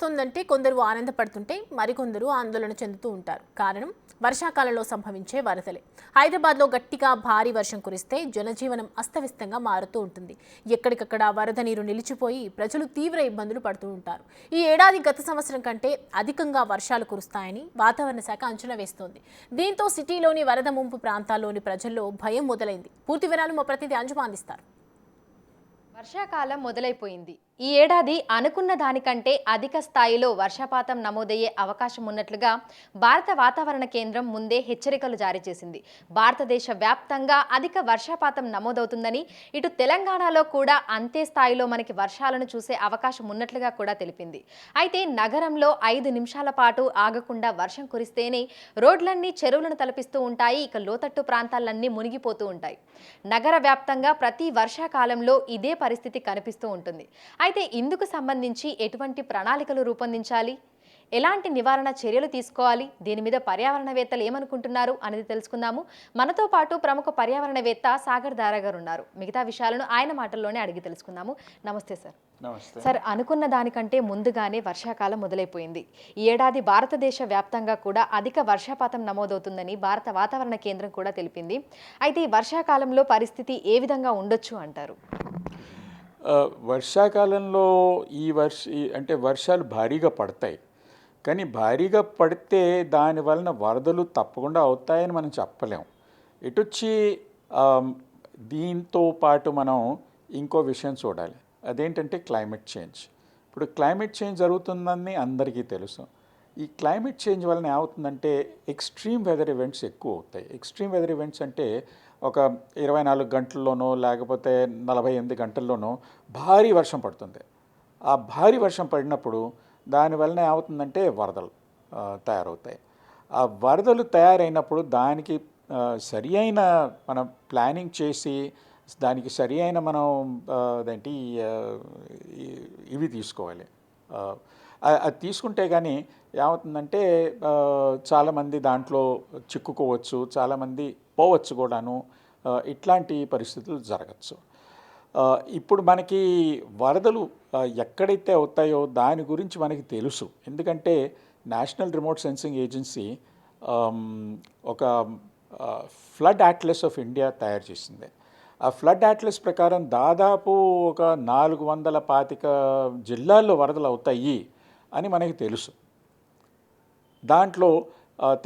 వస్తుందంటే కొందరు ఆనందపడుతుంటే మరికొందరు ఆందోళన చెందుతూ ఉంటారు. కారణం వర్షాకాలంలో సంభవించే వరదలే. హైదరాబాద్లో గట్టిగా భారీ వర్షం కురిస్తే జనజీవనం అస్తవ్యస్తంగా మారుతూ ఉంటుంది. ఎక్కడికక్కడ వరద నీరు నిలిచిపోయి ప్రజలు తీవ్ర ఇబ్బందులు పడుతూ ఉంటారు. ఈ ఏడాది గత సంవత్సరం కంటే అధికంగా వర్షాలు కురుస్తాయని వాతావరణ శాఖ అంచనా వేస్తోంది. దీంతో సిటీలోని వరద ముంపు ప్రాంతాల్లోని ప్రజల్లో భయం మొదలైంది. పూర్తి వివరాలు మా ప్రతినిధి అంజుమ అందిస్తారు. వర్షాకాలం మొదలైపోయింది. ఈ ఏడాది అనుకున్న దానికంటే అధిక స్థాయిలో వర్షపాతం నమోదయ్యే అవకాశం ఉన్నట్లుగా భారత వాతావరణ కేంద్రం ముందే హెచ్చరికలు జారీ చేసింది. భారతదేశ వ్యాప్తంగా అధిక వర్షపాతం నమోదవుతుందని, ఇటు తెలంగాణలో కూడా అంతే స్థాయిలో మనకి వర్షాలను చూసే అవకాశం ఉన్నట్లుగా కూడా తెలిపింది. అయితే నగరంలో 5 నిమిషాల పాటు ఆగకుండా వర్షం కురిస్తేనే రోడ్లన్నీ చెరువులను తలపిస్తూ ఉంటాయి. ఇక లోతట్టు ప్రాంతాలన్నీ మునిగిపోతూ ఉంటాయి. నగర వ్యాప్తంగా ప్రతి వర్షాకాలంలో ఇదే పరిస్థితి కనిపిస్తూ ఉంటుంది. అయితే ఇందుకు సంబంధించి ఎటువంటి ప్రణాళికలు రూపొందించాలి, ఎలాంటి నివారణ చర్యలు తీసుకోవాలి, దీని మీద పర్యావరణవేత్తలు ఏమనుకుంటున్నారు అనేది తెలుసుకుందాము. మనతో పాటు ప్రముఖ పర్యావరణవేత్త సాగర్ దారా గారు ఉన్నారు. మిగతా విషయాలను ఆయన మాటల్లోనే అడిగి తెలుసుకుందాము. నమస్తే సార్. నమస్తే సార్, అనుకున్న దానికంటే ముందుగానే వర్షాకాలం మొదలైపోయింది. ఈ ఏడాది భారతదేశ వ్యాప్తంగా కూడా అధిక వర్షపాతం నమోదవుతుందని భారత వాతావరణ కేంద్రం కూడా తెలిపింది. అయితే ఈ వర్షాకాలంలో పరిస్థితి ఏ విధంగా ఉండొచ్చు అంటారు? వర్షాకాలంలో అంటే వర్షాలు భారీగా పడతాయి. కానీ భారీగా పడితే దాని వలన వరదలు తప్పకుండా అవుతాయని మనం చెప్పలేం. ఇటొచ్చి దీంతో పాటు మనం ఇంకో విషయం చూడాలి. అదేంటంటే క్లైమేట్ చేంజ్. ఇప్పుడు క్లైమేట్ చేంజ్ జరుగుతుందని అందరికీ తెలుసు. ఈ క్లైమేట్ చేంజ్ వలన ఏమవుతుందంటే ఎక్స్ట్రీమ్ వెదర్ ఈవెంట్స్ ఎక్కువ అవుతాయి. ఎక్స్ట్రీమ్ వెదర్ ఈవెంట్స్ అంటే ఒక 24 గంటల్లోనో లేకపోతే 48 గంటల్లోనో భారీ వర్షం పడుతుంది. ఆ భారీ వర్షం పడినప్పుడు దానివలన ఏమవుతుందంటే వరదలు తయారవుతాయి. ఆ వరదలు తయారైనప్పుడు దానికి సరి అయిన మనం ప్లానింగ్ చేసి దానికి సరి అయిన మనం అదేంటి ఇవి తీసుకోవాలి. అది తీసుకుంటే కానీ ఏమవుతుందంటే చాలామంది దాంట్లో చిక్కుకోవచ్చు, చాలామంది పోవచ్చు కూడాను. ఇట్లాంటి పరిస్థితులు జరగచ్చు. ఇప్పుడు మనకి వరదలు ఎక్కడైతే అవుతాయో దాని గురించి మనకి తెలుసు. ఎందుకంటే నేషనల్ రిమోట్ సెన్సింగ్ ఏజెన్సీ ఒక ఫ్లడ్ అట్లస్ ఆఫ్ ఇండియా తయారు చేసింది. ఆ ఫ్లడ్ అట్లస్ ప్రకారం దాదాపు ఒక 425 జిల్లాల్లో వరదలు అవుతాయి అని మనకి తెలుసు. దాంట్లో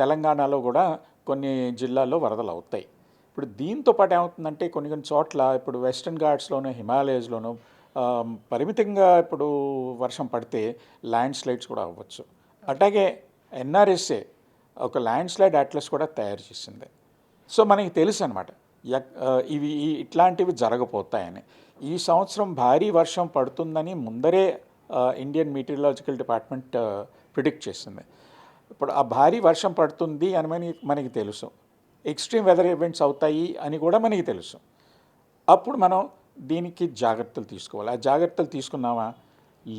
తెలంగాణలో కూడా కొన్ని జిల్లాల్లో వరదలు అవుతాయి. ఇప్పుడు దీంతో పాటు ఏమవుతుందంటే కొన్ని చోట్ల ఇప్పుడు వెస్టర్న్ ఘాట్స్లోనూ హిమాలయస్లోనూ పరిమితంగా ఇప్పుడు వర్షం పడితే ల్యాండ్ స్లైడ్స్ కూడా అవ్వచ్చు. అట్లాగే ఎన్ఆర్ఎస్ఏ ఒక ల్యాండ్ స్లైడ్ అట్లస్ కూడా తయారు చేసింది. సో మనకి తెలుసు అనమాట ఇట్లాంటివి జరగబోతాయని. ఈ సంవత్సరం భారీ వర్షం పడుతుందని ముందరే ఇండియన్ మీటీరియాలజికల్ డిపార్ట్మెంట్ ప్రిడిక్ట్ చేసింది. ఇప్పుడు ఆ భారీ వర్షం పడుతుంది అని మనకి తెలుసు. ఎక్స్ట్రీమ్ వెదర్ ఈవెంట్స్ అవుతాయి అని కూడా మనకి తెలుసు. అప్పుడు మనం దీనికి జాగ్రత్తలు తీసుకోవాలి. ఆ జాగ్రత్తలు తీసుకున్నామా?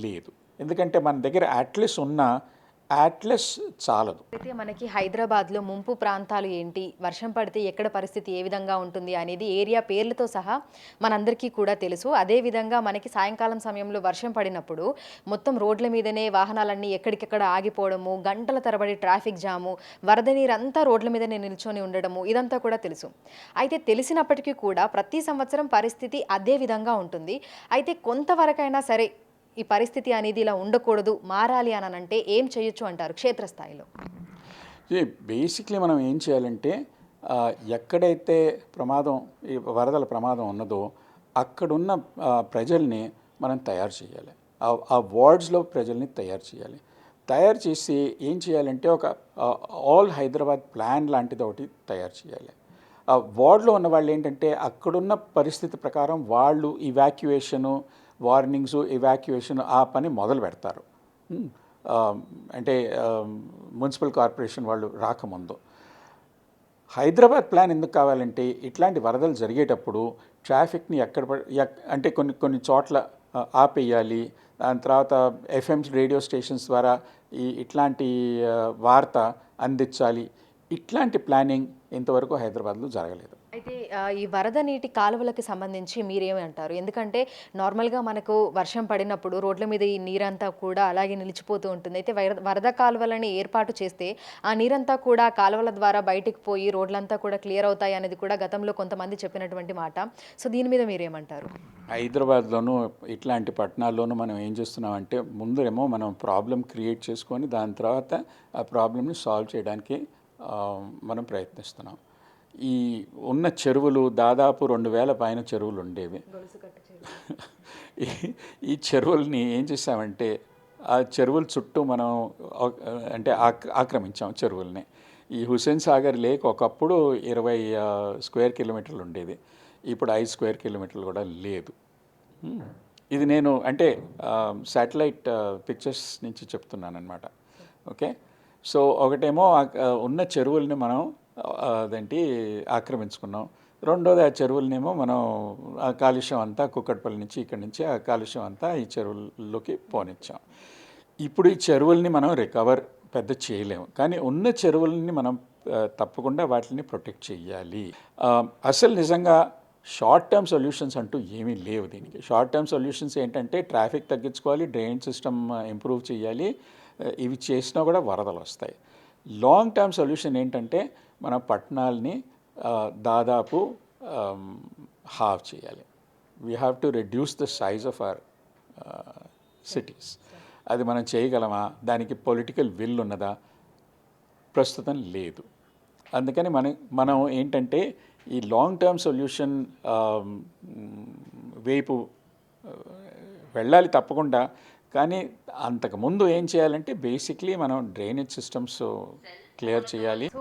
లేదు. ఎందుకంటే మన దగ్గర అట్లస్ ఉన్న అట్లస్ చాలదు. అయితే మనకి హైదరాబాద్లో ముంపు ప్రాంతాలు ఏంటి, వర్షం పడితే ఎక్కడ పరిస్థితి ఏ విధంగా ఉంటుంది అనేది ఏరియా పేర్లతో సహా మనందరికీ కూడా తెలుసు. అదేవిధంగా మనకి సాయంకాలం సమయంలో వర్షం పడినప్పుడు మొత్తం రోడ్ల మీదనే వాహనాలన్నీ ఎక్కడికెక్కడ ఆగిపోవడము, గంటల తరబడి ట్రాఫిక్ జాము, వరద నీరంతా రోడ్ల మీదనే నిల్చొని ఉండడము, ఇదంతా కూడా తెలుసు. అయితే తెలిసినప్పటికీ కూడా ప్రతి సంవత్సరం పరిస్థితి అదే విధంగా ఉంటుంది. అయితే కొంతవరకైనా సరే ఈ పరిస్థితి అనేది ఇలా ఉండకూడదు, మారాలి అని అంటే ఏం చేయొచ్చు అంటారు క్షేత్రస్థాయిలో? బేసిక్లీ మనం ఏం చేయాలంటే ఎక్కడైతే ఈ వరదల ప్రమాదం ఉన్నదో అక్కడున్న ప్రజల్ని మనం తయారు చేయాలి. ఆ వార్డ్స్లో ప్రజల్ని తయారు చేయాలి. తయారు చేసి ఏం చేయాలంటే ఒక ఆల్ హైదరాబాద్ ప్లాన్ లాంటిది ఒకటి తయారు చేయాలి. ఆ వార్డ్లో ఉన్న వాళ్ళు ఏంటంటే అక్కడున్న పరిస్థితి ప్రకారం వాళ్ళు ఇవాక్యుయేషను, వార్నింగ్స్, ఎవాక్యుయేషన్ ఆ పని మొదలు పెడతారు. అంటే మున్సిపల్ కార్పొరేషన్ వాళ్ళు రాకముందు. హైదరాబాద్ ప్లాన్ ఎందుకు కావాలంటే ఇట్లాంటి వరదలు జరిగేటప్పుడు ట్రాఫిక్ని అంటే కొన్ని చోట్ల ఆపేయాలి. దాని తర్వాత FM రేడియో స్టేషన్స్ ద్వారా ఇట్లాంటి వార్త అందించాలి. ఇట్లాంటి ప్లానింగ్ ఇంతవరకు హైదరాబాద్లో జరగలేదు. అయితే ఈ వరద నీటి కాలువలకు సంబంధించి మీరేమి అంటారు? ఎందుకంటే నార్మల్‌గా మనకు వర్షం పడినప్పుడు రోడ్ల మీద ఈ నీరంతా కూడా అలాగే నిలిచిపోతూ ఉంటుంది. అయితే వరద కాలువలని ఏర్పాటు చేస్తే ఆ నీరంతా కూడా కాలువల ద్వారా బయటికి పోయి రోడ్లంతా కూడా క్లియర్ అవుతాయి అనేది కూడా గతంలో కొంతమంది చెప్పినటువంటి మాట. సో దీని మీద మీరేమంటారు? హైదరాబాద్లోనూ ఇట్లాంటి పట్టణాల్లోనూ మనం ఏం చేస్తున్నామంటే ముందేమో మనం ప్రాబ్లం క్రియేట్ చేసుకొని దాని తర్వాత ఆ ప్రాబ్లమ్ని సాల్వ్ చేయడానికి మనం ప్రయత్నిస్తున్నాం. ఈ ఉన్న చెరువులు దాదాపు 2000 పైన చెరువులు ఉండేవి. ఈ చెరువుల్ని ఏం చేసామంటే ఆ చెరువుల చుట్టూ మనం అంటే ఆక్రమించాం చెరువుల్ని. ఈ హుస్సేన్ సాగర్ లేక్ ఒకప్పుడు 20 స్క్వేర్ కిలోమీటర్లు ఉండేది. ఇప్పుడు 5 స్క్వేర్ కిలోమీటర్లు కూడా లేదు. ఇది నేను అంటే శాటిలైట్ పిక్చర్స్ నుంచి చెప్తున్నాను అనమాట. ఓకే, సో ఒకటేమో ఉన్న చెరువుల్ని మనం అదేంటి ఆక్రమించుకున్నాం. రెండోది ఆ చెరువులనేమో మనం ఆ కాలుష్యం అంతా కుక్కట్పల్లి నుంచి ఇక్కడి నుంచి ఆ కాలుష్యం అంతా ఈ చెరువుల్లోకి పోనిచ్చాం. ఇప్పుడు ఈ చెరువుల్ని మనం రికవర్ పెద్ద చేయలేము, కానీ ఉన్న చెరువుల్ని మనం తప్పకుండా వాటిని ప్రొటెక్ట్ చేయాలి. అసలు నిజంగా షార్ట్ టర్మ్ సొల్యూషన్స్ అంటూ ఏమీ లేవు దీనికి. షార్ట్ టర్మ్ సొల్యూషన్స్ ఏంటంటే ట్రాఫిక్ తగ్గించుకోవాలి, డ్రైనేజ్ సిస్టమ్ ఇంప్రూవ్ చేయాలి. ఇవి చేసినా కూడా వరదలు వస్తాయి. లాంగ్ టర్మ్ సొల్యూషన్ ఏంటంటే మన పట్టణాలని దాదాపు హాఫ్ చేయాలి. We have to reduce the size of our cities. అది మనం చేయగలమా? దానికి పొలిటికల్ విల్ ఉన్నదా? ప్రస్తుతం లేదు. అందుకని మనం ఏంటంటే ఈ లాంగ్ టర్మ్ సొల్యూషన్ వైపు వెళ్ళాలి తప్పకుండా. కానీ అంతకుముందు ఏం చేయాలంటే బేసిక్లీ మనం డ్రైనేజ్ సిస్టమ్స్ క్లియర్ చేయాలి. సో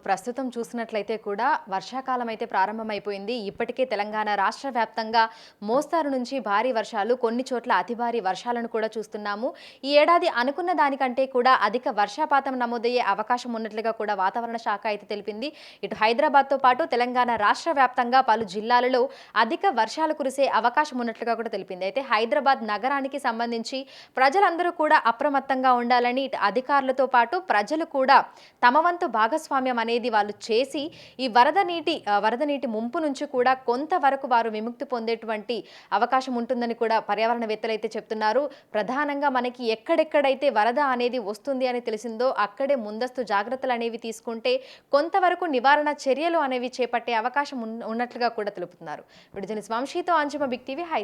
ప్రస్తుతం చూసినట్లయితే కూడా వర్షాకాలం అయితే ప్రారంభమైపోయింది. ఇప్పటికే తెలంగాణ రాష్ట్ర వ్యాప్తంగా మోస్తారు నుంచి భారీ వర్షాలు, కొన్ని చోట్ల అతి భారీ వర్షాలను కూడా చూస్తున్నాము. ఈ ఏడాది అనుకున్న దానికంటే కూడా అధిక వర్షపాతం నమోదయ్యే అవకాశం ఉన్నట్లుగా కూడా వాతావరణ శాఖ అయితే తెలిపింది. ఇటు హైదరాబాద్తో పాటు తెలంగాణ రాష్ట్ర వ్యాప్తంగా పలు జిల్లాలలో అధిక వర్షాలు కురిసే అవకాశం ఉన్నట్లుగా కూడా తెలిపింది. అయితే హైదరాబాద్ నగరానికి సంబంధించి ప్రజలందరూ కూడా అప్రమత్తంగా ఉండాలని ఇటు అధికారులతో పాటు ప్రజలు కూడా తమ వంతు భాగస్వామ్యం అనేది వాళ్ళు చేసి ఈ వరద నీటి ముంపు నుంచి కూడా కొంతవరకు వారు విముక్తి పొందేటువంటి అవకాశం ఉంటుందని కూడా పర్యావరణవేత్తలు అయితే చెప్తున్నారు. ప్రధానంగా మనకి ఎక్కడెక్కడైతే వరద అనేది వస్తుంది అని తెలిసిందో అక్కడే ముందస్తు జాగ్రత్తలు అనేవి తీసుకుంటే కొంతవరకు నివారణ చర్యలు అనేవి చేపట్టే అవకాశం ఉన్నట్లుగా కూడా తెలుపుతున్నారు. విడుదల వంశీతో అంజుమ, బిగ్ టీవీ, హైదరాబాద్.